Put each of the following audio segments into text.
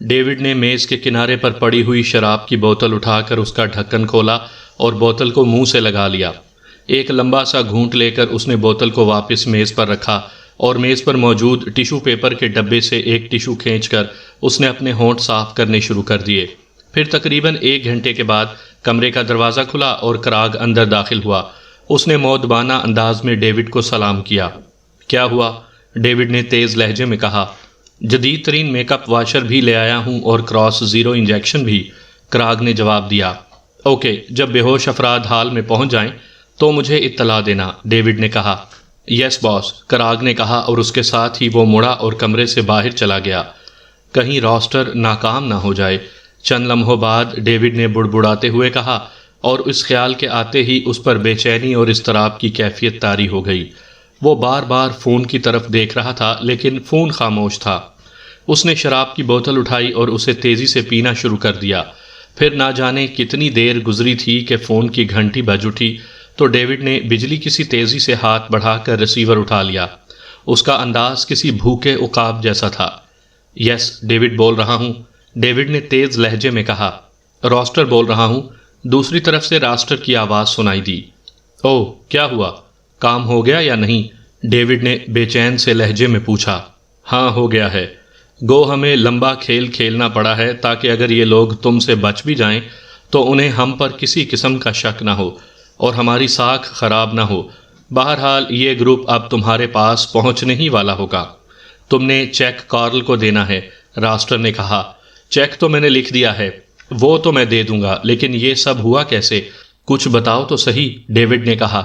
David نے میز کے کنارے پر پڑی ہوئی شراب کی بوتل اٹھا کر اس کا ڈھکن کھولا اور بوتل کو منہ سے لگا لیا۔ ایک لمبا سا گھونٹ لے کر اس نے بوتل کو واپس میز پر رکھا اور میز پر موجود ٹیشو پیپر کے ڈبے سے ایک ٹیشو کھینچ کر اس نے اپنے ہونٹ صاف کرنے شروع کر دیے۔ پھر تقریباً 1 گھنٹے کے بعد کمرے کا دروازہ کھلا اور کراگ اندر داخل ہوا۔ اس نے مؤدبانہ انداز میں ڈیوڈ کو سلام کیا۔ کیا ہوا؟ ڈیوڈ نے تیز لہجے میں کہا۔ جدید ترین میک اپ واشر بھی لے آیا ہوں اور کراس زیرو انجیکشن بھی، کراگ نے جواب دیا۔ اوکے، جب بے ہوش افراد ہال میں پہنچ جائیں تو مجھے اطلاع دینا، ڈیوڈ نے کہا۔ یس باس، کراگ نے کہا اور اس کے ساتھ ہی وہ مڑا اور کمرے سے باہر چلا گیا۔ کہیں راسٹر ناکام نہ ہو جائے، چند لمحوں بعد ڈیوڈ نے بڑبڑاتے ہوئے کہا، اور اس خیال کے آتے ہی اس پر بے چینی اور اضطراب کی کیفیت طاری ہو گئی۔ وہ بار بار فون کی طرف دیکھ رہا تھا لیکن فون خاموش تھا۔ اس نے شراب کی بوتل اٹھائی اور اسے تیزی سے پینا شروع کر دیا۔ پھر نہ جانے کتنی دیر گزری تھی کہ فون کی گھنٹی بج اٹھی تو ڈیوڈ نے بجلی کسی تیزی سے ہاتھ بڑھا کر ریسیور اٹھا لیا۔ اس کا انداز کسی بھوکے عقاب جیسا تھا۔ یس، ڈیوڈ بول رہا ہوں، ڈیوڈ نے تیز لہجے میں کہا۔ راسٹر بول رہا ہوں، دوسری طرف سے راسٹر کی آواز سنائی دی۔ اوہ، کیا ہوا؟ کام ہو گیا یا نہیں؟ ڈیوڈ نے بے چین سے لہجے میں پوچھا۔ ہاں، ہو گیا ہے۔ گو ہمیں لمبا کھیل کھیلنا پڑا ہے تاکہ اگر یہ لوگ تم سے بچ بھی جائیں تو انہیں ہم پر کسی قسم کا شک نہ ہو اور ہماری ساکھ خراب نہ ہو۔ بہرحال یہ گروپ اب تمہارے پاس پہنچنے ہی والا ہوگا۔ تم نے چیک کارل کو دینا ہے، راسٹر نے کہا۔ چیک تو میں نے لکھ دیا ہے، وہ تو میں دے دوں گا، لیکن یہ سب ہوا کیسے؟ کچھ بتاؤ تو صحیح، ڈیوڈ نے کہا۔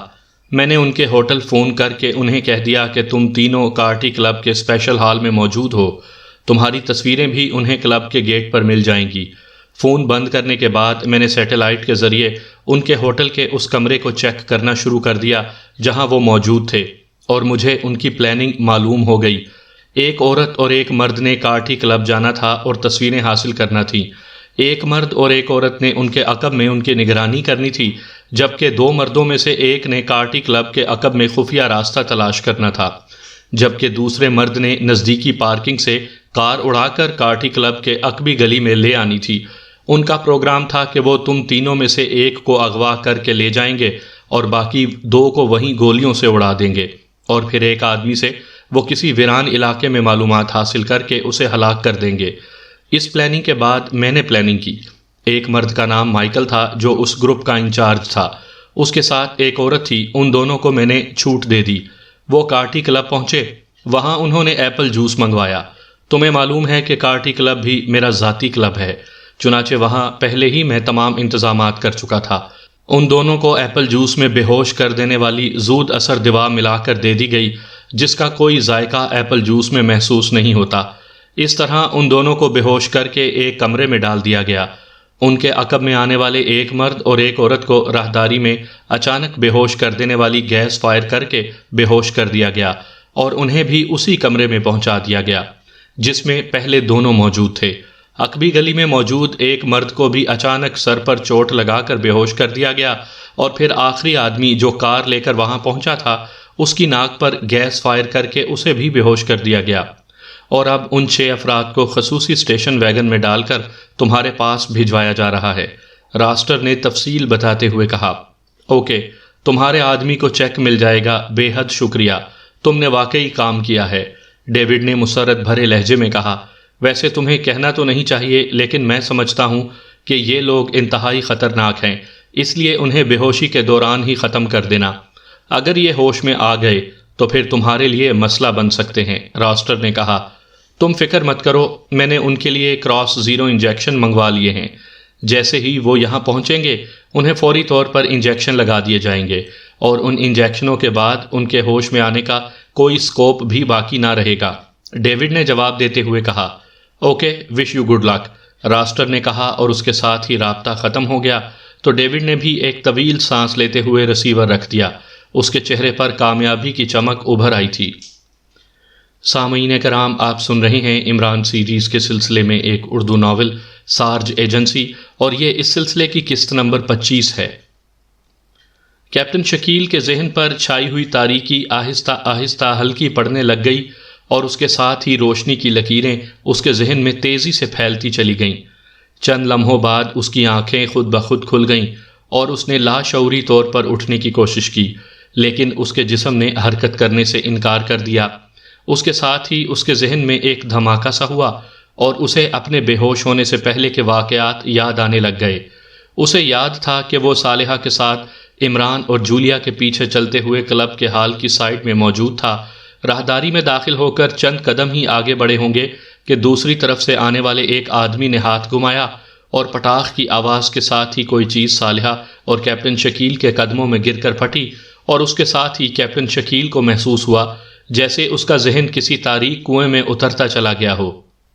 میں نے ان کے ہوٹل فون کر کے انہیں کہہ دیا کہ تم تینوں کارٹی کلب کے اسپیشل ہال میں موجود ہو۔ تمہاری تصویریں بھی انہیں کلب کے گیٹ پر مل جائیں گی۔ فون بند کرنے کے بعد میں نے سیٹلائٹ کے ذریعے ان کے ہوٹل کے اس کمرے کو چیک کرنا شروع کر دیا جہاں وہ موجود تھے، اور مجھے ان کی پلاننگ معلوم ہو گئی۔ ایک عورت اور ایک مرد نے کارٹی کلب جانا تھا اور تصویریں حاصل کرنا تھیں۔ ایک مرد اور ایک عورت نے ان کے عقب میں ان کی نگرانی کرنی تھی، جبکہ 2 مردوں میں سے ایک نے کارٹی کلب کے عقب میں خفیہ راستہ تلاش کرنا تھا، جبکہ دوسرے مرد نے نزدیکی پارکنگ سے کار اڑا کر کارٹی کلب کے عقبی گلی میں لے آنی تھی۔ ان کا پروگرام تھا کہ وہ تم تینوں میں سے ایک کو اغوا کر کے لے جائیں گے اور باقی 2 کو وہیں گولیوں سے اڑا دیں گے، اور پھر ایک آدمی سے وہ کسی ویران علاقے میں معلومات حاصل کر کے اسے ہلاک کر دیں گے۔ اس پلاننگ کے بعد میں نے پلاننگ کی۔ ایک مرد کا نام مائیکل تھا جو اس گروپ کا انچارج تھا، اس کے ساتھ ایک عورت تھی۔ ان دونوں کو میں نے چھوٹ دے دی۔ وہ کارٹی کلب پہنچے، وہاں انہوں نے ایپل جوس منگوایا۔ تمہیں معلوم ہے کہ کارٹی کلب بھی میرا ذاتی کلب ہے، چنانچہ وہاں پہلے ہی میں تمام انتظامات کر چکا تھا۔ ان دونوں کو ایپل جوس میں بے ہوش کر دینے والی زود اثر دوا ملا کر دے دی گئی جس کا کوئی ذائقہ ایپل جوس میں محسوس نہیں ہوتا۔ اس طرح ان دونوں کو بے ہوش کر کے ایک کمرے میں ڈال دیا گیا۔ ان کے عقب میں آنے والے ایک مرد اور ایک عورت کو راہداری میں اچانک بے ہوش کر دینے والی گیس فائر کر کے بے ہوش کر دیا گیا اور انہیں بھی اسی کمرے میں پہنچا دیا گیا جس میں پہلے دونوں موجود تھے۔ عقبی گلی میں موجود ایک مرد کو بھی اچانک سر پر چوٹ لگا کر بے ہوش کر دیا گیا، اور پھر آخری آدمی جو کار لے کر وہاں پہنچا تھا اس کی ناک پر گیس فائر کر کے اسے بھی بے ہوش کر دیا گیا، اور اب ان 6 افراد کو خصوصی اسٹیشن ویگن میں ڈال کر تمہارے پاس بھجوایا جا رہا ہے، راسٹر نے تفصیل بتاتے ہوئے کہا۔ اوکے، تمہارے آدمی کو چیک مل جائے گا، بے حد شکریہ، تم نے واقعی کام کیا ہے، ڈیوڈ نے مسرت بھرے لہجے میں کہا۔ ویسے تمہیں کہنا تو نہیں چاہیے، لیکن میں سمجھتا ہوں کہ یہ لوگ انتہائی خطرناک ہیں، اس لیے انہیں بے ہوشی کے دوران ہی ختم کر دینا۔ اگر یہ ہوش میں آ گئے تو پھر تمہارے لیے مسئلہ بن سکتے ہیں، راسٹر نے کہا۔ تم فکر مت کرو، میں نے ان کے لیے کراس زیرو انجیکشن منگوا لیے ہیں۔ جیسے ہی وہ یہاں پہنچیں گے انہیں فوری طور پر انجیکشن لگا دیے جائیں گے، اور ان انجیکشنوں کے بعد ان کے ہوش میں آنے کا کوئی سکوپ بھی باقی نہ رہے گا، ڈیوڈ نے جواب دیتے ہوئے کہا۔ Okay, wish you good luck, raster نے کہا، اور اس کے ساتھ ہی رابطہ ختم ہو گیا تو ڈیوڈ نے بھی ایک طویل سانس لیتے ہوئے ریسیور رکھ دیا۔ اس کے چہرے پر کامیابی کی چمک ابھر آئی تھی۔ سامعین کرام، آپ سن رہے ہیں عمران سیریز کے سلسلے میں ایک اردو ناول سارج ایجنسی، اور یہ اس سلسلے کی قسط نمبر 25 ہے۔ کیپٹن شکیل کے ذہن پر چھائی ہوئی تاریکی آہستہ آہستہ ہلکی پڑنے لگ گئی، اور اس کے ساتھ ہی روشنی کی لکیریں اس کے ذہن میں تیزی سے پھیلتی چلی گئیں۔ چند لمحوں بعد اس کی آنکھیں خود بخود کھل گئیں اور اس نے لاشعوری طور پر اٹھنے کی کوشش کی، لیکن اس کے جسم نے حرکت کرنے سے انکار کر دیا۔ اس کے ساتھ ہی اس کے ذہن میں ایک دھماکہ سا ہوا اور اسے اپنے بے ہوش ہونے سے پہلے کے واقعات یاد آنے لگ گئے۔ اسے یاد تھا کہ وہ صالحہ کے ساتھ عمران اور جولیا کے پیچھے چلتے ہوئے کلب کے ہال کی سائڈ میں موجود تھا۔ راہداری میں داخل ہو کر چند قدم ہی آگے بڑھے ہوں گے کہ دوسری طرف سے آنے والے ایک آدمی نے ہاتھ گھمایا اور پٹاخ کی آواز کے ساتھ ہی کوئی چیز صالحہ اور کیپٹن شکیل کے قدموں میں گر کر پھٹی، اور اس کے ساتھ ہی کیپٹن شکیل کو محسوس ہوا جیسے اس کا ذہن کسی تاریک کنویں میں اترتا چلا گیا ہو،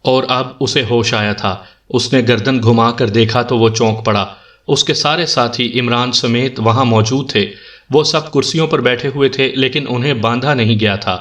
اور اب اسے ہوش آیا تھا۔ اس نے گردن گھما کر دیکھا تو وہ چونک پڑا۔ اس کے سارے ساتھی عمران سمیت وہاں موجود تھے۔ وہ سب کرسیوں پر بیٹھے ہوئے تھے لیکن انہیں باندھا نہیں گیا تھا۔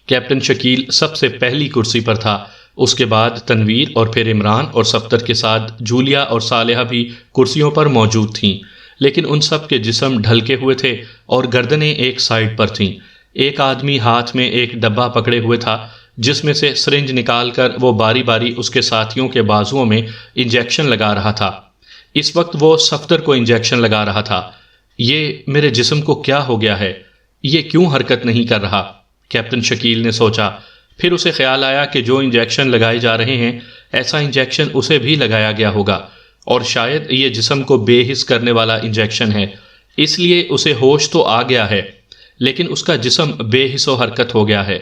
کیپٹن شکیل سب سے پہلی کرسی پر تھا، اس کے بعد تنویر اور پھر عمران، اور صفدر کے ساتھ جولیا اور صالحہ بھی کرسیوں پر موجود تھیں، لیکن ان سب کے جسم ڈھلکے ہوئے تھے اور گردنیں ایک سائڈ پر تھیں۔ ایک آدمی ہاتھ میں ایک ڈبہ پکڑے ہوئے تھا جس میں سے سرنج نکال کر وہ باری باری اس کے ساتھیوں کے بازوؤں میں انجیکشن لگا رہا تھا۔ اس وقت وہ صفدر کو انجیکشن لگا رہا تھا۔ یہ میرے جسم کو کیا ہو گیا ہے؟ یہ کیوں حرکت نہیں کر رہا؟ کیپٹن شکیل نے سوچا۔ پھر اسے خیال آیا کہ جو انجیکشن لگائے جا رہے ہیں ایسا انجیکشن اسے بھی لگایا گیا ہوگا، اور شاید یہ جسم کو بے حس کرنے والا انجیکشن ہے، اس لیے اسے ہوش تو آ گیا ہے لیکن اس کا جسم بے حس و حرکت ہو گیا ہے۔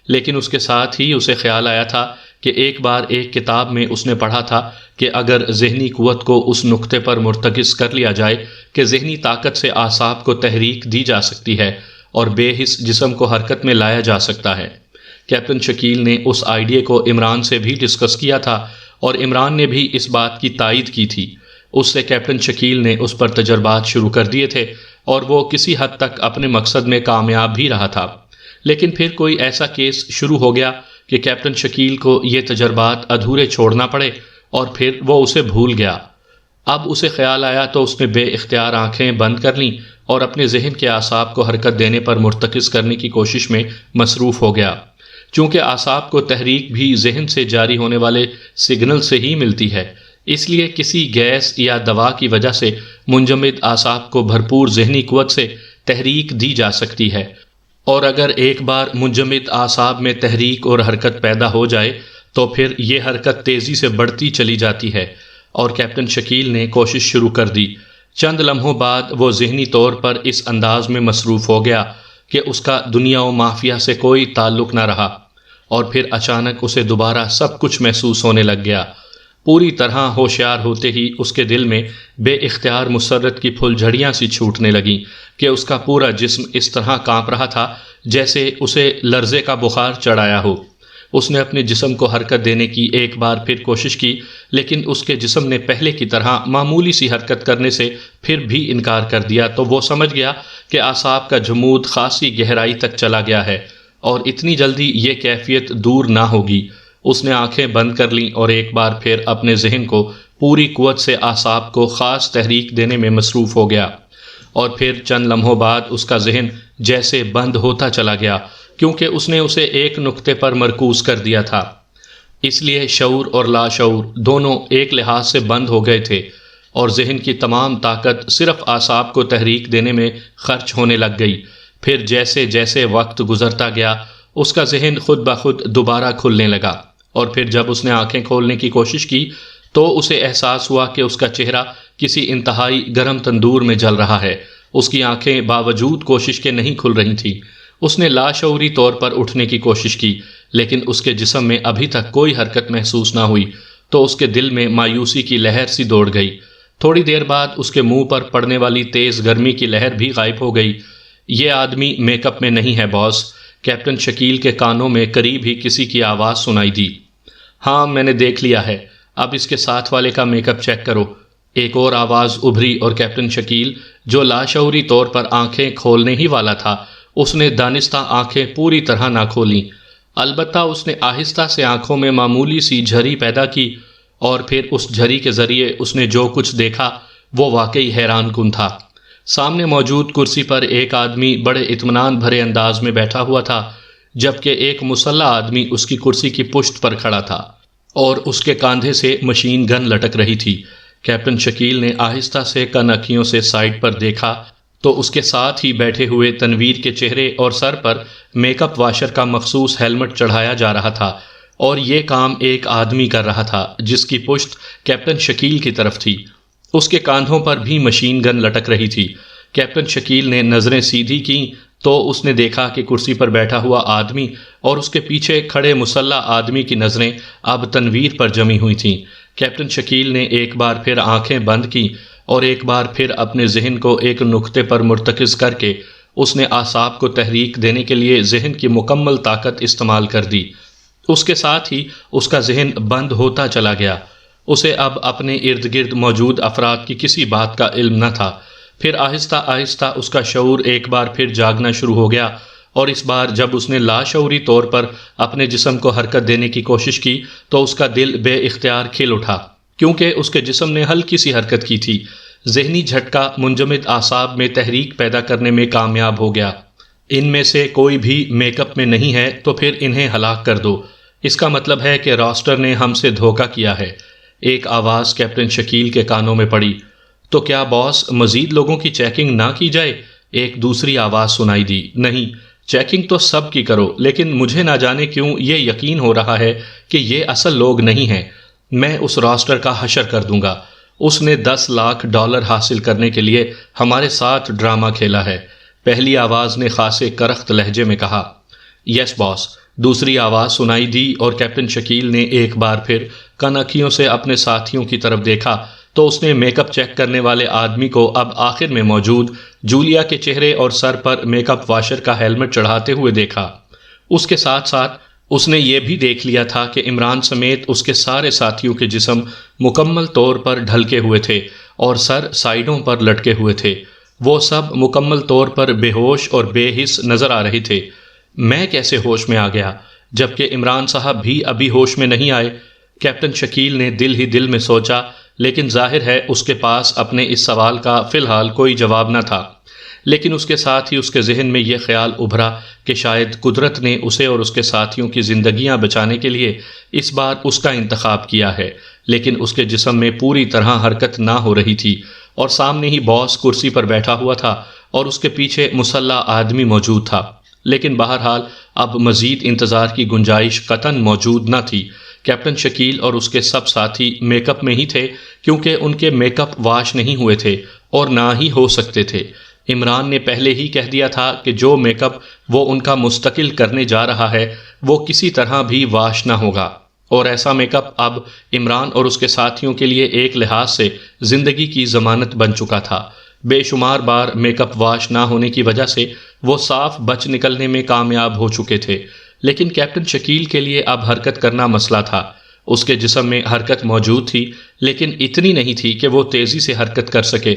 لیکن اس کے ساتھ ہی اسے خیال آیا تھا کہ ایک بار ایک کتاب میں اس نے پڑھا تھا کہ اگر ذہنی قوت کو اس نقطے پر مرتکز کر لیا جائے کہ ذہنی طاقت سے اعصاب کو تحریک دی جا سکتی ہے اور بے حس جسم کو حرکت میں لایا جا سکتا ہے۔ کیپٹن شکیل نے اس آئیڈیا کو عمران سے بھی ڈسکس کیا تھا اور عمران نے بھی اس بات کی تائید کی تھی۔ اس سے کیپٹن شکیل نے اس پر تجربات شروع کر دیے تھے اور وہ کسی حد تک اپنے مقصد میں کامیاب بھی رہا تھا، لیکن پھر کوئی ایسا کیس شروع ہو گیا کہ کیپٹن شکیل کو یہ تجربات ادھورے چھوڑنا پڑے اور پھر وہ اسے بھول گیا۔ اب اسے خیال آیا تو اس نے بے اختیار آنکھیں بند کر لیں اور اپنے ذہن کے اعصاب کو حرکت دینے پر مرتکز کرنے کی کوشش میں مصروف ہو گیا۔ چونکہ اعصاب کو تحریک بھی ذہن سے جاری ہونے والے سگنل سے ہی ملتی ہے، اس لیے کسی گیس یا دوا کی وجہ سے منجمد اعصاب کو بھرپور ذہنی قوت سے تحریک دی جا سکتی ہے، اور اگر ایک بار منجمد اعصاب میں تحریک اور حرکت پیدا ہو جائے تو پھر یہ حرکت تیزی سے بڑھتی چلی جاتی ہے، اور کیپٹن شکیل نے کوشش شروع کر دی۔ چند لمحوں بعد وہ ذہنی طور پر اس انداز میں مصروف ہو گیا کہ اس کا دنیا و مافیا سے کوئی تعلق نہ رہا، اور پھر اچانک اسے دوبارہ سب کچھ محسوس ہونے لگ گیا۔ پوری طرح ہوشیار ہوتے ہی اس کے دل میں بے اختیار مسرت کی پھل جھڑیاں سی چھوٹنے لگیں کہ اس کا پورا جسم اس طرح کانپ رہا تھا جیسے اسے لرزے کا بخار چڑھایا ہو۔ اس نے اپنے جسم کو حرکت دینے کی ایک بار پھر کوشش کی، لیکن اس کے جسم نے پہلے کی طرح معمولی سی حرکت کرنے سے پھر بھی انکار کر دیا، تو وہ سمجھ گیا کہ اعصاب کا جمود خاصی گہرائی تک چلا گیا ہے اور اتنی جلدی یہ کیفیت دور نہ ہوگی۔ اس نے آنکھیں بند کر لیں اور ایک بار پھر اپنے ذہن کو پوری قوت سے اعصاب کو خاص تحریک دینے میں مصروف ہو گیا، اور پھر چند لمحوں بعد اس کا ذہن جیسے بند ہوتا چلا گیا، کیونکہ اس نے اسے ایک نقطے پر مرکوز کر دیا تھا۔ اس لیے شعور اور لاشعور دونوں ایک لحاظ سے بند ہو گئے تھے، اور ذہن کی تمام طاقت صرف اعصاب کو تحریک دینے میں خرچ ہونے لگ گئی۔ پھر جیسے جیسے وقت گزرتا گیا اس کا ذہن خود بخود دوبارہ کھلنے لگا، اور پھر جب اس نے آنکھیں کھولنے کی کوشش کی تو اسے احساس ہوا کہ اس کا چہرہ کسی انتہائی گرم تندور میں جل رہا ہے۔ اس کی آنکھیں باوجود کوشش کے نہیں کھل رہی تھیں۔ اس نے لاشعوری طور پر اٹھنے کی کوشش کی، لیکن اس کے جسم میں ابھی تک کوئی حرکت محسوس نہ ہوئی، تو اس کے دل میں مایوسی کی لہر سی دوڑ گئی۔ تھوڑی دیر بعد اس کے منہ پر پڑنے والی تیز گرمی کی لہر بھی غائب ہو گئی۔ یہ آدمی میک اپ میں نہیں ہے باس، کیپٹن شکیل کے کانوں میں قریب ہی کسی کی آواز سنائی دی۔ ہاں میں نے دیکھ لیا ہے، اب اس کے ساتھ والے کا میک اپ چیک کرو۔ ایک اور آواز ابھری اور کیپٹن شکیل جو لاشعوری طور پر آنکھیں کھولنے ہی والا تھا، اس نے دانستہ آنکھیں پوری طرح نہ کھولیں۔ البتہ اس نے آہستہ سے آنکھوں میں معمولی سی جھری پیدا کی، اور پھر اس جھری کے ذریعے اس نے جو کچھ دیکھا وہ واقعی حیران کن تھا۔ سامنے موجود کرسی پر ایک آدمی بڑے اطمینان بھرے انداز میں بیٹھا ہوا تھا، جبکہ ایک مسلح آدمی اس کی کرسی کی پشت پر کھڑا تھا اور اس کے کاندھے سے مشین گن لٹک رہی تھی۔ کیپٹن شکیل نے آہستہ سے کن اکھیوں سے سائڈ پر دیکھا تو اس کے ساتھ ہی بیٹھے ہوئے تنویر کے چہرے اور سر پر میک اپ واشر کا مخصوص ہیلمٹ چڑھایا جا رہا تھا، اور یہ کام ایک آدمی کر رہا تھا جس کی پشت کیپٹن شکیل کی طرف تھی۔ اس کے کاندھوں پر بھی مشین گن لٹک رہی تھی۔ کیپٹن شکیل نے نظریں سیدھی کیں تو اس نے دیکھا کہ کرسی پر بیٹھا ہوا آدمی اور اس کے پیچھے کھڑے مسلح آدمی کی نظریں اب تنویر پر جمی ہوئی تھیں۔ کیپٹن شکیل نے ایک بار پھر آنکھیں بند کی اور ایک بار پھر اپنے ذہن کو ایک نقطے پر مرتکز کر کے اس نے اعصاب کو تحریک دینے کے لیے ذہن کی مکمل طاقت استعمال کر دی۔ اس کے ساتھ ہی اس کا ذہن بند ہوتا چلا گیا۔ اسے اب اپنے ارد گرد موجود افراد کی کسی بات کا علم نہ تھا۔ پھر آہستہ آہستہ اس کا شعور ایک بار پھر جاگنا شروع ہو گیا، اور اس بار جب اس نے لاشعوری طور پر اپنے جسم کو حرکت دینے کی کوشش کی تو اس کا دل بے اختیار کھل اٹھا، کیونکہ اس کے جسم نے ہلکی سی حرکت کی تھی۔ ذہنی جھٹکا منجمد اعصاب میں تحریک پیدا کرنے میں کامیاب ہو گیا۔ ان میں سے کوئی بھی میک اپ میں نہیں ہے تو پھر انہیں ہلاک کر دو، اس کا مطلب ہے کہ راسٹر نے ہم سے دھوکہ کیا ہے۔ ایک آواز کیپٹن شکیل کے کانوں میں پڑی۔ تو کیا باس مزید لوگوں کی چیکنگ نہ کی جائے؟ ایک دوسری آواز سنائی دی۔ نہیں، چیکنگ تو سب کی کرو، لیکن مجھے نہ جانے کیوں یہ یقین ہو رہا ہے کہ یہ اصل لوگ نہیں ہیں۔ میں اس راسٹر کا حشر کر دوں گا۔ اس نے $10 لاکھ حاصل کرنے کے لیے ہمارے ساتھ ڈرامہ کھیلا ہے۔ پہلی آواز نے خاصے کرخت لہجے میں کہا۔ یس باس، دوسری آواز سنائی دی، اور کیپٹن شکیل نے ایک بار پھر کن اکھیوں سے اپنے ساتھیوں کی طرف دیکھا تو اس نے میک اپ چیک کرنے والے آدمی کو اب آخر میں موجود جولیا کے چہرے اور سر پر میک اپ واشر کا ہیلمٹ چڑھاتے ہوئے دیکھا۔ اس کے ساتھ ساتھ اس نے یہ بھی دیکھ لیا تھا کہ عمران سمیت اس کے سارے ساتھیوں کے جسم مکمل طور پر ڈھلکے ہوئے تھے اور سر سائیڈوں پر لٹکے ہوئے تھے۔ وہ سب مکمل طور پر بے ہوش اور بے حس نظر آ رہے تھے۔ میں کیسے ہوش میں آ گیا جبکہ عمران صاحب بھی ابھی ہوش میں نہیں آئے؟ کیپٹن شکیل نے دل ہی دل میں سوچا، لیکن ظاہر ہے اس کے پاس اپنے اس سوال کا فی الحال کوئی جواب نہ تھا۔ لیکن اس کے ساتھ ہی اس کے ذہن میں یہ خیال ابھرا کہ شاید قدرت نے اسے اور اس کے ساتھیوں کی زندگیاں بچانے کے لیے اس بار اس کا انتخاب کیا ہے۔ لیکن اس کے جسم میں پوری طرح حرکت نہ ہو رہی تھی، اور سامنے ہی باس کرسی پر بیٹھا ہوا تھا اور اس کے پیچھے مسلح آدمی موجود تھا۔ لیکن بہرحال اب مزید انتظار کی گنجائش قطعاً موجود نہ تھی۔ کیپٹن شکیل اور اس کے سب ساتھی میک اپ میں ہی تھے، کیونکہ ان کے میک اپ واش نہیں ہوئے تھے اور نہ ہی ہو سکتے تھے۔ عمران نے پہلے ہی کہہ دیا تھا کہ جو میک اپ وہ ان کا مستقل کرنے جا رہا ہے وہ کسی طرح بھی واش نہ ہوگا، اور ایسا میک اپ اب عمران اور اس کے ساتھیوں کے لیے ایک لحاظ سے زندگی کی ضمانت بن چکا تھا۔ بے شمار بار میک اپ واش نہ ہونے کی وجہ سے وہ صاف بچ نکلنے میں کامیاب ہو چکے تھے، لیکن کیپٹن شکیل کے لیے اب حرکت کرنا مسئلہ تھا۔ اس کے جسم میں حرکت موجود تھی، لیکن اتنی نہیں تھی کہ وہ تیزی سے حرکت کر سکے،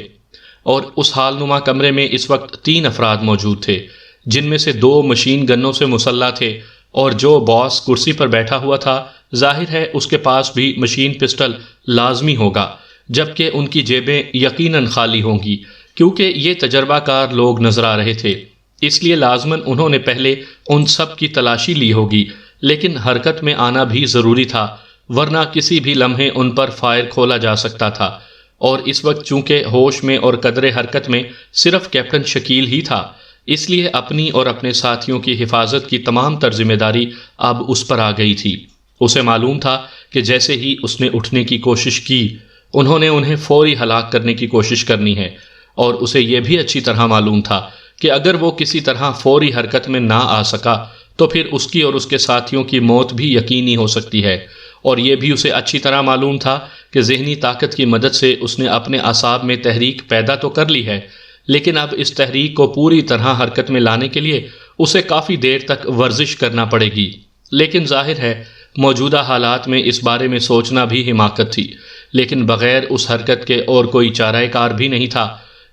اور اس حال نما کمرے میں اس وقت 3 افراد موجود تھے، جن میں سے 2 مشین گنوں سے مسلح تھے، اور جو باس کرسی پر بیٹھا ہوا تھا ظاہر ہے اس کے پاس بھی مشین پسٹل لازمی ہوگا، جبکہ ان کی جیبیں یقیناً خالی ہوں گی، کیونکہ یہ تجربہ کار لوگ نظر آ رہے تھے۔ اس لیے لازماً انہوں نے پہلے ان سب کی تلاشی لی ہوگی، لیکن حرکت میں آنا بھی ضروری تھا، ورنہ کسی بھی لمحے ان پر فائر کھولا جا سکتا تھا۔ اور اس وقت چونکہ ہوش میں اور قدرے حرکت میں صرف کیپٹن شکیل ہی تھا، اس لیے اپنی اور اپنے ساتھیوں کی حفاظت کی تمام تر ذمہ داری اب اس پر آ گئی تھی۔ اسے معلوم تھا کہ جیسے ہی اس نے اٹھنے کی کوشش کی انہوں نے انہیں فوری ہلاک کرنے کی کوشش کرنی ہے، اور اسے یہ بھی اچھی طرح معلوم تھا کہ اگر وہ کسی طرح فوری حرکت میں نہ آ سکا تو پھر اس کی اور اس کے ساتھیوں کی موت بھی یقینی ہو سکتی ہے۔ اور یہ بھی اسے اچھی طرح معلوم تھا کہ ذہنی طاقت کی مدد سے اس نے اپنے اعصاب میں تحریک پیدا تو کر لی ہے، لیکن اب اس تحریک کو پوری طرح حرکت میں لانے کے لیے اسے کافی دیر تک ورزش کرنا پڑے گی۔ لیکن ظاہر ہے موجودہ حالات میں اس بارے میں سوچنا بھی حماقت تھی، لیکن بغیر اس حرکت کے اور کوئی چارہ کار بھی نہیں تھا۔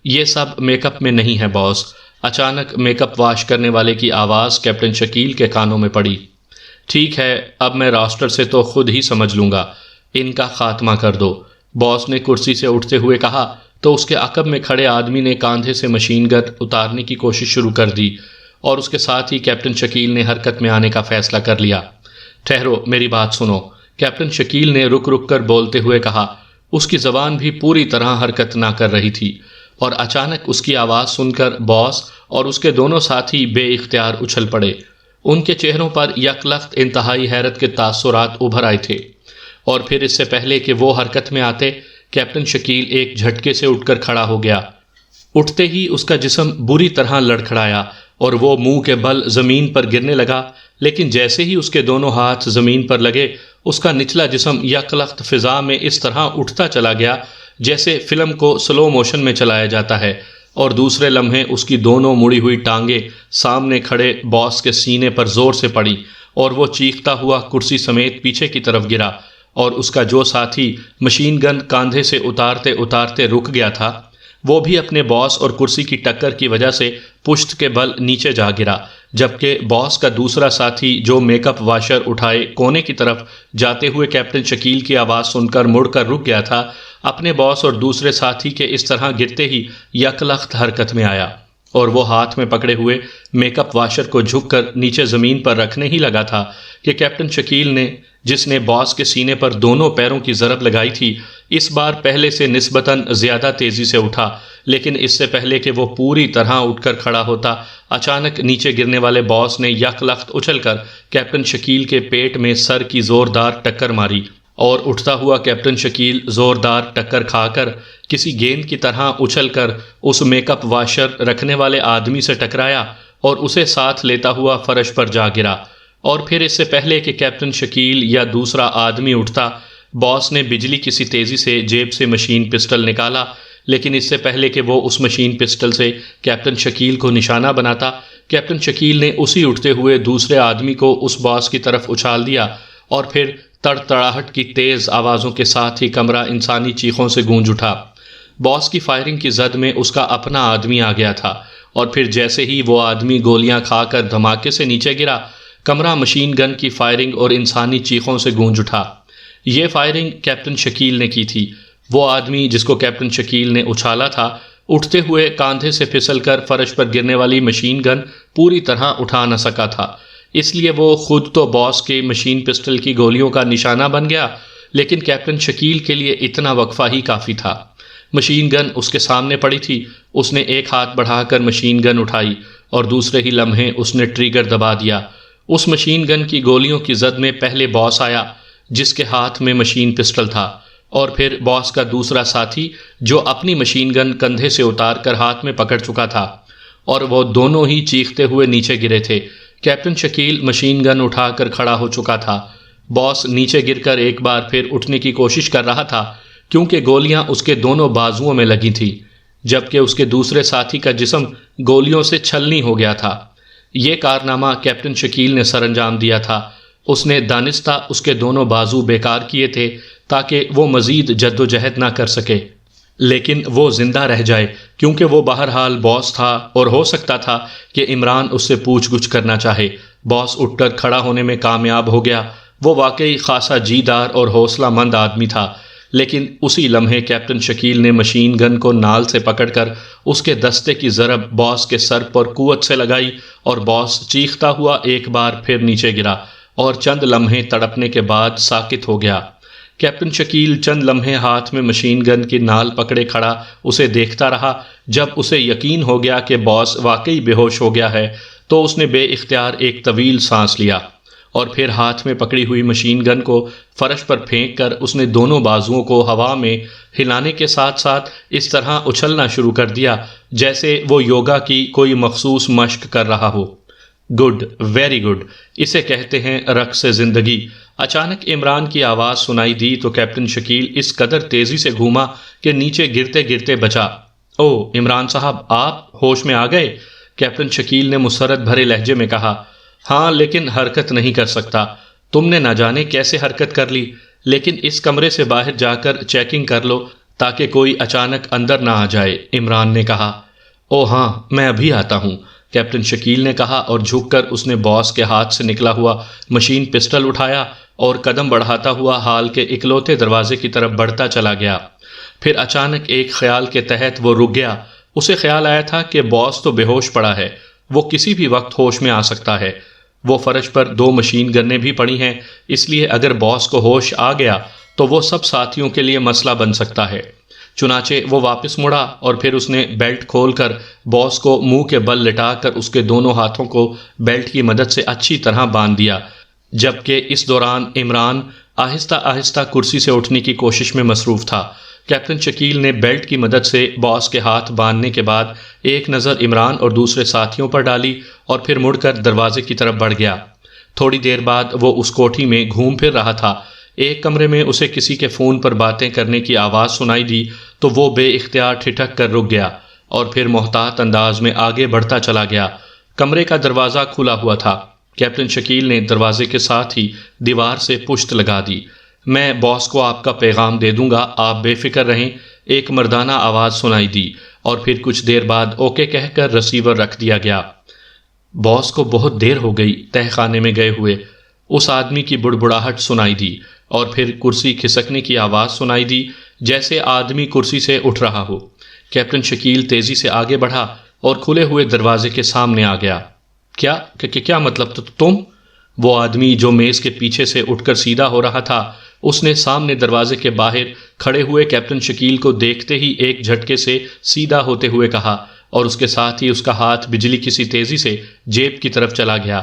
یہ سب میک اپ میں نہیں ہے باس۔ اچانک میک اپ واش کرنے والے کی آواز کیپٹن شکیل کے کانوں میں پڑی۔ ٹھیک ہے، اب میں راسٹر سے تو خود ہی سمجھ لوں گا، ان کا خاتمہ کر دو، باس نے کرسی سے اٹھتے ہوئے کہا، تو اس کے عقب میں کھڑے آدمی نے کاندھے سے مشین گن اتارنے کی کوشش شروع کر دی۔ اور اس کے ساتھ ہی کیپٹن شکیل نے حرکت میں آنے کا فیصلہ کر لیا۔ ٹھہرو، میری بات سنو، کیپٹن شکیل نے رک رک کر بولتے ہوئے کہا۔ اس کی زبان بھی پوری طرح حرکت نہ کر رہی تھی، اور اچانک اس کی آواز سن کر باس اور اس کے دونوں ساتھی بے اختیار اچھل پڑے۔ ان کے چہروں پر یک لخت انتہائی حیرت کے تاثرات ابھر آئے تھے، اور پھر اس سے پہلے کہ وہ حرکت میں آتے، کیپٹن شکیل ایک جھٹکے سے اٹھ کر کھڑا ہو گیا۔ اٹھتے ہی اس کا جسم بری طرح لڑکھڑایا اور وہ منہ کے بل زمین پر گرنے لگا، لیکن جیسے ہی اس کے دونوں ہاتھ زمین پر لگے، اس کا نچلا جسم یک لخت فضا میں اس طرح اٹھتا چلا گیا جیسے فلم کو سلو موشن میں چلایا جاتا ہے، اور دوسرے لمحے اس کی دونوں مڑی ہوئی ٹانگیں سامنے کھڑے باس کے سینے پر زور سے پڑی، اور وہ چیختا ہوا کرسی سمیت پیچھے کی طرف گرا، اور اس کا جو ساتھی مشین گن کاندھے سے اتارتے اتارتے رک گیا تھا، وہ بھی اپنے باس اور کرسی کی ٹکر کی وجہ سے پشت کے بل نیچے جا گرا، جبکہ باس کا دوسرا ساتھی جو میک اپ واشر اٹھائے کونے کی طرف جاتے ہوئے کیپٹن شکیل کی آواز سن کر مڑ کر رک گیا تھا، اپنے باس اور دوسرے ساتھی کے اس طرح گرتے ہی یک لخت حرکت میں آیا، اور وہ ہاتھ میں پکڑے ہوئے میک اپ واشر کو جھک کر نیچے زمین پر رکھنے ہی لگا تھا کہ کیپٹن شکیل نے، جس نے باس کے سینے پر دونوں پیروں کی ضرب لگائی تھی، اس بار پہلے سے نسبتاً زیادہ تیزی سے اٹھا، لیکن اس سے پہلے کہ وہ پوری طرح اٹھ کر کھڑا ہوتا، اچانک نیچے گرنے والے باس نے یک لخت اچھل کر کیپٹن شکیل کے پیٹ میں سر کی زوردار ٹکر ماری، اور اٹھتا ہوا کیپٹن شکیل زوردار ٹکر کھا کر کسی گیند کی طرح اچھل کر اس میک اپ واشر رکھنے والے آدمی سے ٹکرایا اور اسے ساتھ لیتا ہوا فرش پر جا گرا، اور پھر اس سے پہلے کہ کیپٹن شکیل یا دوسرا آدمی اٹھتا، باس نے بجلی کسی تیزی سے جیب سے مشین پسٹل نکالا، لیکن اس سے پہلے کہ وہ اس مشین پسٹل سے کیپٹن شکیل کو نشانہ بناتا، کیپٹن شکیل نے اسی اٹھتے ہوئے دوسرے آدمی کو اس باس کی طرف اچھال دیا، اور پھر تڑتڑاہٹ کی تیز آوازوں کے ساتھ ہی کمرہ انسانی چیخوں سے گونج اٹھا۔ باس کی فائرنگ کی زد میں اس کا اپنا آدمی آ گیا تھا، اور پھر جیسے ہی وہ آدمی گولیاں کھا کر دھماکے سے نیچے گرا، کمرہ مشین گن کی فائرنگ اور انسانی چیخوں سے گونج اٹھا۔ یہ فائرنگ کیپٹن شکیل نے کی تھی۔ وہ آدمی جس کو کیپٹن شکیل نے اچھالا تھا، اٹھتے ہوئے کاندھے سے پھسل کر فرش پر گرنے والی مشین گن پوری طرح اٹھا نہ سکا تھا، اس لیے وہ خود تو باس کے مشین پسٹل کی گولیوں کا نشانہ بن گیا، لیکن کیپٹن شکیل کے لیے اتنا وقفہ ہی کافی تھا۔ مشین گن اس کے سامنے پڑی تھی، اس نے ایک ہاتھ بڑھا کر مشین گن اٹھائی، اور دوسرے ہی لمحے اس نے ٹریگر دبا دیا۔ اس مشین گن کی گولیوں کی زد میں پہلے باس آیا، جس کے ہاتھ میں مشین پسٹل تھا، اور پھر باس کا دوسرا ساتھی جو اپنی مشین گن کندھے سے اتار کر ہاتھ میں پکڑ چکا تھا، اور وہ دونوں ہی چیختے ہوئے نیچے گرے تھے۔ کیپٹن شکیل مشین گن اٹھا کر کھڑا ہو چکا تھا۔ باس نیچے گر کر ایک بار پھر اٹھنے کی کوشش کر رہا تھا، کیونکہ گولیاں اس کے دونوں بازوؤں میں لگی تھیں، جبکہ اس کے دوسرے ساتھی کا جسم گولیوں سے چھلنی ہو گیا تھا۔ یہ کارنامہ کیپٹن شکیل نے سر انجام دیا تھا۔ اس نے دانستہ اس کے دونوں بازو بیکار کیے تھے تاکہ وہ مزید جد و جہد نہ کر سکے، لیکن وہ زندہ رہ جائے، کیونکہ وہ بہرحال باس تھا، اور ہو سکتا تھا کہ عمران اس سے پوچھ گچھ کرنا چاہے۔ باس اٹھ کر کھڑا ہونے میں کامیاب ہو گیا۔ وہ واقعی خاصا جیدار اور حوصلہ مند آدمی تھا، لیکن اسی لمحے کیپٹن شکیل نے مشین گن کو نال سے پکڑ کر اس کے دستے کی ضرب باس کے سر پر قوت سے لگائی، اور باس چیختا ہوا ایک بار پھر نیچے گرا، اور چند لمحے تڑپنے کے بعد ساکت ہو گیا۔ کیپٹن شکیل چند لمحے ہاتھ میں مشین گن کی نال پکڑے کھڑا اسے دیکھتا رہا۔ جب اسے یقین ہو گیا کہ باس واقعی بے ہوش ہو گیا ہے، تو اس نے بے اختیار ایک طویل سانس لیا، اور پھر ہاتھ میں پکڑی ہوئی مشین گن کو فرش پر پھینک کر اس نے دونوں بازوؤں کو ہوا میں ہلانے کے ساتھ ساتھ اس طرح اچھلنا شروع کر دیا جیسے وہ یوگا کی کوئی مخصوص مشق کر رہا ہو۔ گڈ، ویری گڈ، اسے کہتے ہیں رقص زندگی۔ اچانک عمران کی آواز سنائی دی تو کیپٹن شکیل اس قدر تیزی سے گھوما کہ نیچے گرتے گرتے بچا۔ او عمران صاحب، آپ ہوش میں آ گئے؟ کیپٹن شکیل نے مسرت بھرے لہجے میں کہا۔ ہاں، لیکن حرکت نہیں کر سکتا۔ تم نے نہ جانے کیسے حرکت کر لی، لیکن اس کمرے سے باہر جا کر چیکنگ کر لو تاکہ کوئی اچانک اندر نہ آ جائے، عمران نے کہا۔ او ہاں، میں ابھی آتا ہوں، کیپٹن شکیل نے کہا، اور جھک کر اس نے باس کے ہاتھ سے نکلا ہوا مشین پسٹل اٹھایا اور قدم بڑھاتا ہوا ہال کے اکلوتے دروازے کی طرف بڑھتا چلا گیا۔ پھر اچانک ایک خیال کے تحت وہ رک گیا۔ اسے خیال آیا تھا کہ باس تو بے ہوش پڑا ہے، وہ کسی بھی وقت ہوش میں آ سکتا ہے۔ وہ فرش پر 2 مشین گنیں بھی پڑی ہیں، اس لیے اگر باس کو ہوش آ گیا تو وہ سب ساتھیوں کے لیے مسئلہ بن سکتا ہے۔ چنانچہ وہ واپس مڑا اور پھر اس نے بیلٹ کھول کر باس کو منہ کے بل لٹا کر اس کے دونوں ہاتھوں کو بیلٹ کی مدد سے اچھی طرح باندھ دیا، جبکہ اس دوران عمران آہستہ آہستہ کرسی سے اٹھنے کی کوشش میں مصروف تھا۔ کیپٹن شکیل نے بیلٹ کی مدد سے باس کے ہاتھ باندھنے کے بعد ایک نظر عمران اور دوسرے ساتھیوں پر ڈالی اور پھر مڑ کر دروازے کی طرف بڑھ گیا۔ تھوڑی دیر بعد وہ اس کوٹھی میں گھوم پھر رہا تھا۔ ایک کمرے میں اسے کسی کے فون پر باتیں کرنے کی آواز سنائی دی تو وہ بے اختیار ٹھٹک کر رک گیا اور پھر محتاط انداز میں آگے بڑھتا چلا گیا۔ کمرے کا دروازہ کھلا ہوا تھا۔ کیپٹن شکیل نے دروازے کے ساتھ ہی دیوار سے پشت لگا دی۔ میں باس کو آپ کا پیغام دے دوں گا، آپ بے فکر رہیں، ایک مردانہ آواز سنائی دی اور پھر کچھ دیر بعد اوکے کہہ کر ریسیور رکھ دیا گیا۔ باس کو بہت دیر ہو گئی تہہ خانے میں گئے ہوئے۔ اس آدمی کی بڑبڑاہٹ سنائی دی اور پھر کرسی کھسکنے کی آواز سنائی دی جیسے آدمی کرسی سے اٹھ رہا ہو۔ کیپٹن شکیل تیزی سے آگے بڑھا اور کھلے ہوئے دروازے کے سامنے آ گیا۔ کیا مطلب تم؟ وہ آدمی جو میز کے پیچھے سے اٹھ کر سیدھا ہو رہا تھا، اس نے سامنے دروازے کے باہر کھڑے ہوئے کیپٹن شکیل کو دیکھتے ہی ایک جھٹکے سے سیدھا ہوتے ہوئے کہا اور اس کے ساتھ ہی اس کا ہاتھ بجلی کسی تیزی سے جیب کی طرف چلا گیا۔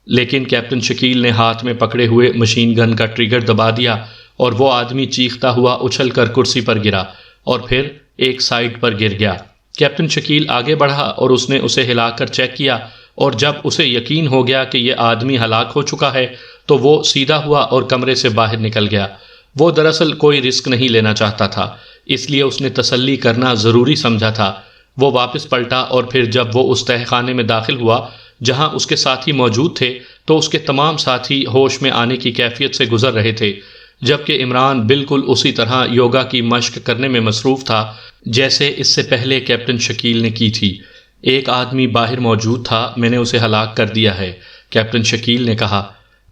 لیکن کیپٹن شکیل نے ہاتھ میں پکڑے ہوئے مشین گن کا ٹریگر دبا دیا اور وہ آدمی چیختا ہوا اچھل کر کرسی پر گرا اور پھر ایک سائیڈ پر گر گیا۔ کیپٹن شکیل آگے بڑھا اور اس نے اسے ہلا کر چیک کیا اور جب اسے یقین ہو گیا کہ یہ آدمی ہلاک ہو چکا ہے تو وہ سیدھا ہوا اور کمرے سے باہر نکل گیا۔ وہ دراصل کوئی رسک نہیں لینا چاہتا تھا، اس لیے اس نے تسلی کرنا ضروری سمجھا تھا۔ وہ واپس پلٹا اور پھر جب وہ اس تہہ خانے میں داخل ہوا جہاں اس کے ساتھی موجود تھے تو اس کے تمام ساتھی ہوش میں آنے کی کیفیت سے گزر رہے تھے، جبکہ عمران بالکل اسی طرح یوگا کی مشق کرنے میں مصروف تھا جیسے اس سے پہلے کیپٹن شکیل نے کی تھی۔ ایک آدمی باہر موجود تھا، میں نے اسے ہلاک کر دیا ہے، کیپٹن شکیل نے کہا۔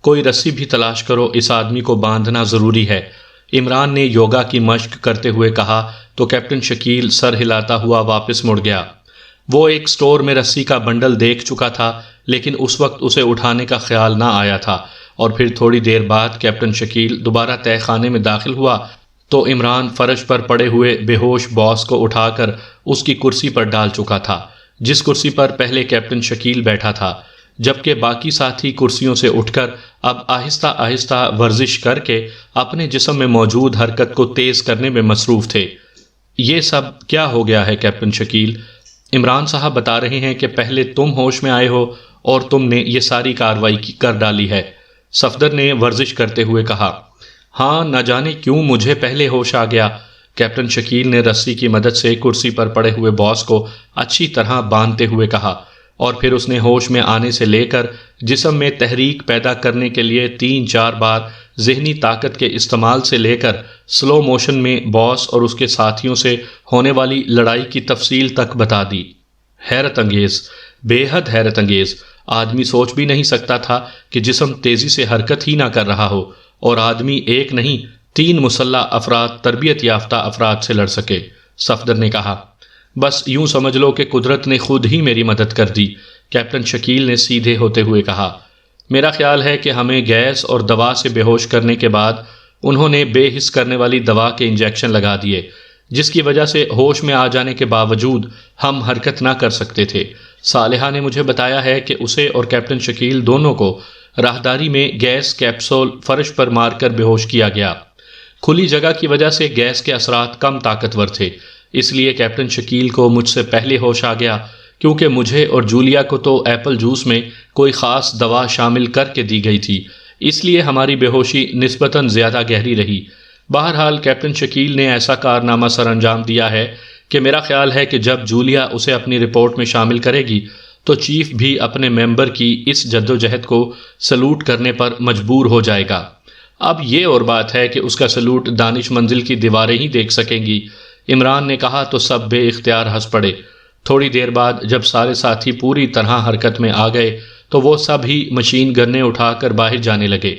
کوئی رسی بھی تلاش کرو، اس آدمی کو باندھنا ضروری ہے، عمران نے یوگا کی مشق کرتے ہوئے کہا تو کیپٹن شکیل سر ہلاتا ہوا واپس مڑ گیا۔ وہ ایک سٹور میں رسی کا بنڈل دیکھ چکا تھا لیکن اس وقت اسے اٹھانے کا خیال نہ آیا تھا، اور پھر تھوڑی دیر بعد کیپٹن شکیل دوبارہ تہہ خانے میں داخل ہوا تو عمران فرش پر پڑے ہوئے بے ہوش باس کو اٹھا کر اس کی کرسی پر ڈال چکا تھا جس کرسی پر پہلے کیپٹن شکیل بیٹھا تھا، جبکہ باقی ساتھی کرسیوں سے اٹھ کر اب آہستہ آہستہ ورزش کر کے اپنے جسم میں موجود حرکت کو تیز کرنے میں مصروف تھے۔ یہ سب کیا ہو گیا ہے کیپٹن شکیل؟ عمران صاحب بتا رہے ہیں کہ پہلے تم ہوش میں آئے ہو اور تم نے یہ ساری کارروائی کر ڈالی ہے، صفدر نے ورزش کرتے ہوئے کہا۔ ہاں، نہ جانے کیوں مجھے پہلے ہوش آ گیا، کیپٹن شکیل نے رسی کی مدد سے کرسی پر پڑے ہوئے باس کو اچھی طرح باندھتے ہوئے کہا، اور پھر اس نے ہوش میں آنے سے لے کر جسم میں تحریک پیدا کرنے کے لیے 3-4 بار ذہنی طاقت کے استعمال سے لے کر سلو موشن میں باس اور اس کے ساتھیوں سے ہونے والی لڑائی کی تفصیل تک بتا دی۔ حیرت انگیز، بے حد حیرت انگیز، آدمی سوچ بھی نہیں سکتا تھا کہ جسم تیزی سے حرکت ہی نہ کر رہا ہو اور آدمی ایک نہیں 3 مسلح افراد تربیت یافتہ افراد سے لڑ سکے، صفدر نے کہا۔ بس یوں سمجھ لو کہ قدرت نے خود ہی میری مدد کر دی، کیپٹن شکیل نے سیدھے ہوتے ہوئے کہا۔ میرا خیال ہے کہ ہمیں گیس اور دوا سے بے ہوش کرنے کے بعد انہوں نے بے حس کرنے والی دوا کے انجیکشن لگا دیے، جس کی وجہ سے ہوش میں آ جانے کے باوجود ہم حرکت نہ کر سکتے تھے۔ صالحہ نے مجھے بتایا ہے کہ اسے اور کیپٹن شکیل دونوں کو راہداری میں گیس کیپسول فرش پر مار کر بے ہوش کیا گیا۔ کھلی جگہ کی وجہ سے گیس کے اثرات کم طاقتور تھے، اس لیے کیپٹن شکیل کو مجھ سے پہلے ہوش آ گیا، کیونکہ مجھے اور جولیا کو تو ایپل جوس میں کوئی خاص دوا شامل کر کے دی گئی تھی، اس لیے ہماری بے ہوشی نسبتاً زیادہ گہری رہی۔ بہرحال کیپٹن شکیل نے ایسا کارنامہ سر انجام دیا ہے کہ میرا خیال ہے کہ جب جولیا اسے اپنی رپورٹ میں شامل کرے گی تو چیف بھی اپنے ممبر کی اس جدوجہد کو سلوٹ کرنے پر مجبور ہو جائے گا۔ اب یہ اور بات ہے کہ اس کا سلوٹ دانش منزل کی دیواریں ہی دیکھ سکیں گی، عمران نے کہا تو سب بے اختیار ہنس پڑے۔ تھوڑی دیر بعد جب سارے ساتھی پوری طرح حرکت میں آ گئے تو وہ سب ہی مشین گنیں اٹھا کر باہر جانے لگے۔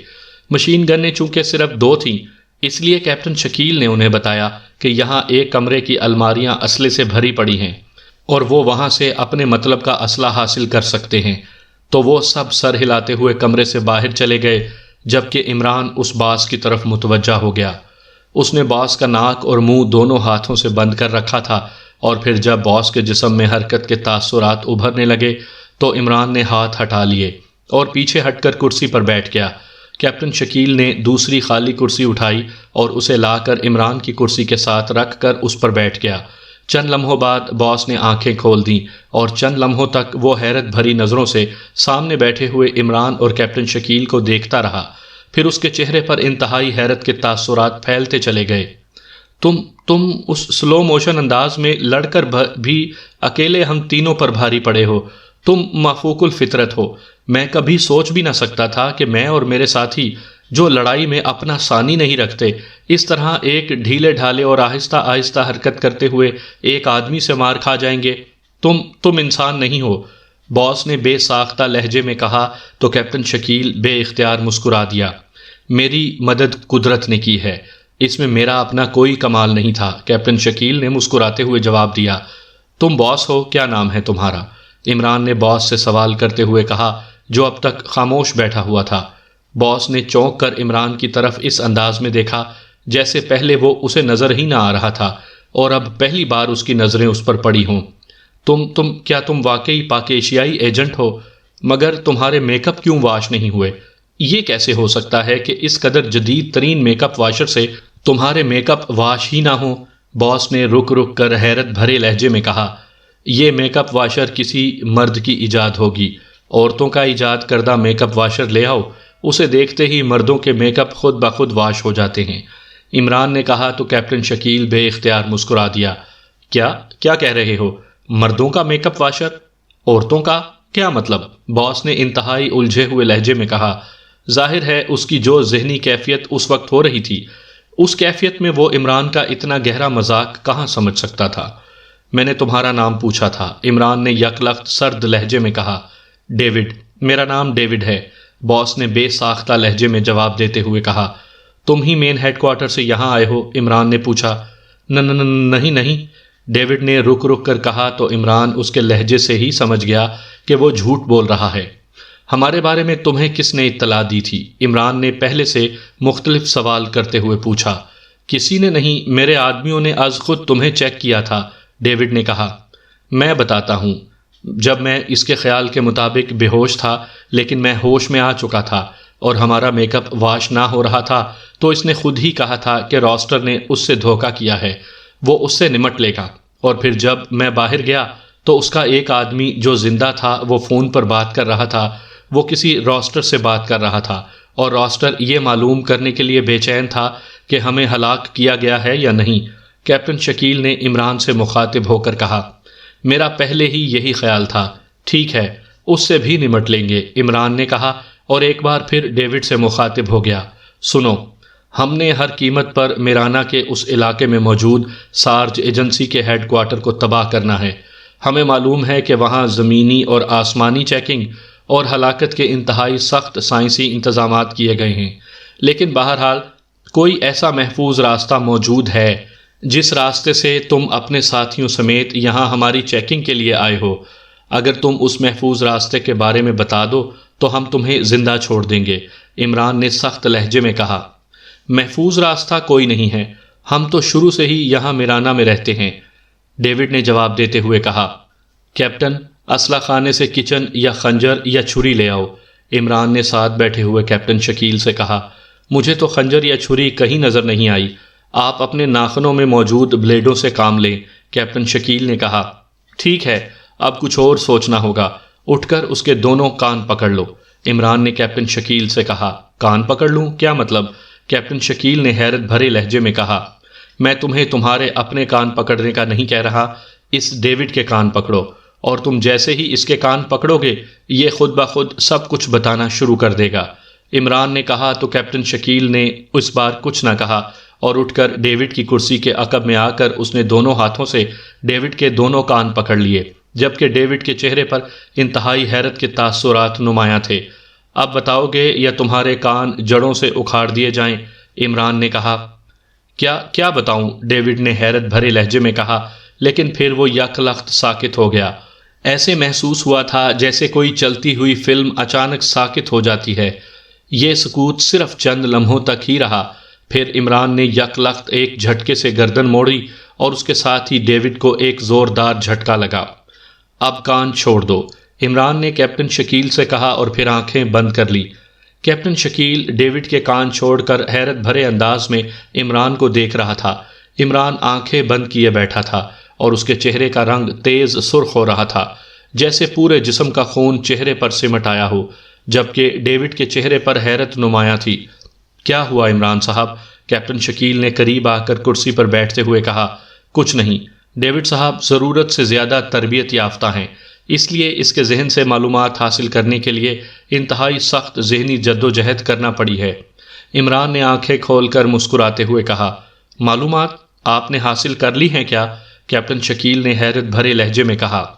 مشین گنیں چونکہ صرف 2 تھیں، اس لیے کیپٹن شکیل نے انہیں بتایا کہ یہاں ایک کمرے کی الماریاں اسلحے سے بھری پڑی ہیں۔ اور وہ وہاں سے اپنے مطلب کا اصلہ حاصل کر سکتے ہیں۔ تو وہ سب سر ہلاتے ہوئے کمرے سے باہر چلے گئے، جبکہ عمران اس باس کی طرف متوجہ ہو گیا۔ اس نے باس کا ناک اور منہ دونوں ہاتھوں سے بند کر رکھا تھا، اور پھر جب باس کے جسم میں حرکت کے تاثرات ابھرنے لگے تو عمران نے ہاتھ ہٹا لیے اور پیچھے ہٹ کر کرسی پر بیٹھ گیا۔ کیپٹن شکیل نے دوسری خالی کرسی اٹھائی اور اسے لا کر عمران کی کرسی کے ساتھ رکھ کر اس پر بیٹھ گیا۔ چند لمحوں بعد باس نے آنکھیں کھول دیں اور چند لمحوں تک وہ حیرت بھری نظروں سے سامنے بیٹھے ہوئے عمران اور کیپٹن شکیل کو دیکھتا رہا۔ پھر اس کے چہرے پر انتہائی حیرت کے تاثرات پھیلتے چلے گئے۔ تم اس سلو موشن انداز میں لڑ کر بھی اکیلے ہم تینوں پر بھاری پڑے ہو۔ تم مفوق الفطرت ہو۔ میں کبھی سوچ بھی نہ سکتا تھا کہ میں اور میرے ساتھی، جو لڑائی میں اپنا ثانی نہیں رکھتے، اس طرح ایک ڈھیلے ڈھالے اور آہستہ آہستہ حرکت کرتے ہوئے ایک آدمی سے مار کھا جائیں گے۔ تم انسان نہیں ہو، باس نے بے ساختہ لہجے میں کہا تو کیپٹن شکیل بے اختیار مسکرا دیا۔ میری مدد قدرت نے کی ہے، اس میں میرا اپنا کوئی کمال نہیں تھا، کیپٹن شکیل نے مسکراتے ہوئے جواب دیا۔ تم باس ہو، کیا نام ہے تمہارا؟ عمران نے باس سے سوال کرتے ہوئے کہا، جو اب تک خاموش بیٹھا ہوا تھا۔ باس نے چونک کر عمران کی طرف اس انداز میں دیکھا جیسے پہلے وہ اسے نظر ہی نہ آ رہا تھا اور اب پہلی بار اس کی نظریں اس پر پڑی ہوں۔ کیا تم واقعی پاک ایشیائی ایجنٹ ہو؟ مگر تمہارے میک اپ کیوں واش نہیں ہوئے؟ یہ کیسے ہو سکتا ہے کہ اس قدر جدید ترین میک اپ واشر سے تمہارے میک اپ واش ہی نہ ہوں؟ باس نے رک کر حیرت بھرے لہجے میں کہا، یہ میک اپ واشر کسی مرد کی ایجاد ہوگی۔ عورتوں کا ایجاد کردہ میک اپ واشر لے آؤ، اسے دیکھتے ہی مردوں کے میک اپ خود بخود واش ہو جاتے ہیں۔ عمران نے کہا تو کیپٹن شکیل بے اختیار مسکرا دیا۔ کیا کہہ رہے ہو؟ مردوں کا میک اپ واشر؟ عورتوں کا کیا مطلب؟ باس نے انتہائی الجھے ہوئے لہجے میں کہا۔ ظاہر ہے اس کی جو ذہنی کیفیت اس وقت ہو رہی تھی، اس کیفیت میں وہ عمران کا اتنا گہرا مذاق کہاں سمجھ سکتا تھا۔ میں نے تمہارا نام پوچھا تھا، عمران نے یکلخت سرد لہجے میں کہا۔ ڈیوڈ، میرا نام ڈیوڈ ہے، باس نے بے ساختہ لہجے میں جواب دیتے ہوئے کہا۔ تم ہی مین ہیڈ کوارٹر سے یہاں آئے ہو؟ عمران نے پوچھا۔ نہیں، ڈیوڈ نے رک کر کہا تو عمران اس کے لہجے سے ہی سمجھ گیا کہ وہ جھوٹ بول رہا ہے۔ ہمارے بارے میں تمہیں کس نے اطلاع دی تھی؟ عمران نے پہلے سے مختلف سوال کرتے ہوئے پوچھا۔ کسی نے نہیں، میرے آدمیوں نے از خود تمہیں چیک کیا تھا، ڈیوڈ نے کہا۔ میں بتاتا ہوں، جب میں اس کے خیال کے مطابق بے ہوش تھا لیکن میں ہوش میں آ چکا تھا اور ہمارا میک اپ واش نہ ہو رہا تھا تو اس نے خود ہی کہا تھا کہ راسٹر نے اس سے دھوکہ کیا ہے، وہ اس سے نمٹ لے گا۔ اور پھر جب میں باہر گیا تو اس کا ایک آدمی جو زندہ تھا وہ فون پر بات کر رہا تھا، وہ کسی راسٹر سے بات کر رہا تھا اور راسٹر یہ معلوم کرنے کے لیے بے چین تھا کہ ہمیں ہلاک کیا گیا ہے یا نہیں۔ کیپٹن شکیل نے عمران سے مخاطب ہو کر کہا، میرا پہلے ہی یہی خیال تھا۔ ٹھیک ہے، اس سے بھی نمٹ لیں گے، عمران نے کہا اور ایک بار پھر ڈیوڈ سے مخاطب ہو گیا۔ سنو، ہم نے ہر قیمت پر میرانا کے اس علاقے میں موجود سارج ایجنسی کے ہیڈ کوارٹر کو تباہ کرنا ہے۔ ہمیں معلوم ہے کہ وہاں زمینی اور آسمانی چیکنگ اور ہلاکت کے انتہائی سخت سائنسی انتظامات کیے گئے ہیں، لیکن بہرحال کوئی ایسا محفوظ راستہ موجود ہے جس راستے سے تم اپنے ساتھیوں سمیت یہاں ہماری چیکنگ کے لیے آئے ہو۔ اگر تم اس محفوظ راستے کے بارے میں بتا دو تو ہم تمہیں زندہ چھوڑ دیں گے، عمران نے سخت لہجے میں کہا۔ محفوظ راستہ کوئی نہیں ہے، ہم تو شروع سے ہی یہاں میرانا میں رہتے ہیں، ڈیوڈ نے جواب دیتے ہوئے کہا۔ کیپٹن، اسلحہ خانے سے کچن یا خنجر یا چھری لے آؤ، عمران نے ساتھ بیٹھے ہوئے کیپٹن شکیل سے کہا۔ مجھے تو خنجر یا چھری کہیں نظر نہیں آئی، آپ اپنے ناخنوں میں موجود بلیڈوں سے کام لیں، کیپٹن شکیل نے کہا۔ ٹھیک ہے، اب کچھ اور سوچنا ہوگا، اٹھ کر اس کے دونوں کان پکڑ لو، عمران نے کیپٹن شکیل سے کہا۔ کان پکڑ لوں؟ کیا مطلب؟ کیپٹن شکیل نے حیرت بھرے لہجے میں کہا۔ میں تمہیں تمہارے اپنے کان پکڑنے کا نہیں کہہ رہا، اس ڈیوڈ کے کان پکڑو، اور تم جیسے ہی اس کے کان پکڑو گے یہ خود بخود سب کچھ بتانا شروع کر دے گا، عمران نے کہا تو کیپٹن شکیل نے اس بار کچھ نہ کہا اور اٹھ کر ڈیوڈ کی کرسی کے عقب میں آ کر اس نے دونوں ہاتھوں سے ڈیوڈ کے دونوں کان پکڑ لیے، جبکہ ڈیوڈ کے چہرے پر انتہائی حیرت کے تاثرات نمایاں تھے۔ اب بتاؤ گے یا تمہارے کان جڑوں سے اکھاڑ دیے جائیں، عمران نے کہا۔ کیا بتاؤں؟ ڈیوڈ نے حیرت بھرے لہجے میں کہا، لیکن پھر وہ یک لخت ساکت ہو گیا۔ ایسے محسوس ہوا تھا جیسے کوئی چلتی ہوئی فلم اچانک ساکت ہو جاتی ہے۔ یہ سکوت صرف چند لمحوں تک ہی رہا، پھر عمران نے یک لخت ایک جھٹکے سے گردن موڑی اور اس کے ساتھ ہی ڈیوڈ کو ایک زوردار جھٹکا لگا۔ اب کان چھوڑ دو، عمران نے کیپٹن شکیل سے کہا اور پھر آنکھیں بند کر لی۔ کیپٹن شکیل ڈیوڈ کے کان چھوڑ کر حیرت بھرے انداز میں عمران کو دیکھ رہا تھا۔ عمران آنکھیں بند کیے بیٹھا تھا اور اس کے چہرے کا رنگ تیز سرخ ہو رہا تھا، جیسے پورے جسم کا خون چہرے پر سمٹ آیا ہو، جبکہ ڈیوڈ کے چہرے پر حیرت نمایاں تھی۔ کیا ہوا عمران صاحب؟ کیپٹن شکیل نے قریب آ کر کرسی پر بیٹھتے ہوئے کہا۔ کچھ نہیں ڈیوڈ صاحب، ضرورت سے زیادہ تربیت یافتہ ہیں، اس لیے اس کے ذہن سے معلومات حاصل کرنے کے لیے انتہائی سخت ذہنی جدوجہد کرنا پڑی ہے۔ عمران نے آنکھیں کھول کر مسکراتے ہوئے کہا۔ معلومات آپ نے حاصل کر لی ہیں کیا؟ کیپٹن شکیل نے حیرت بھرے لہجے میں کہا۔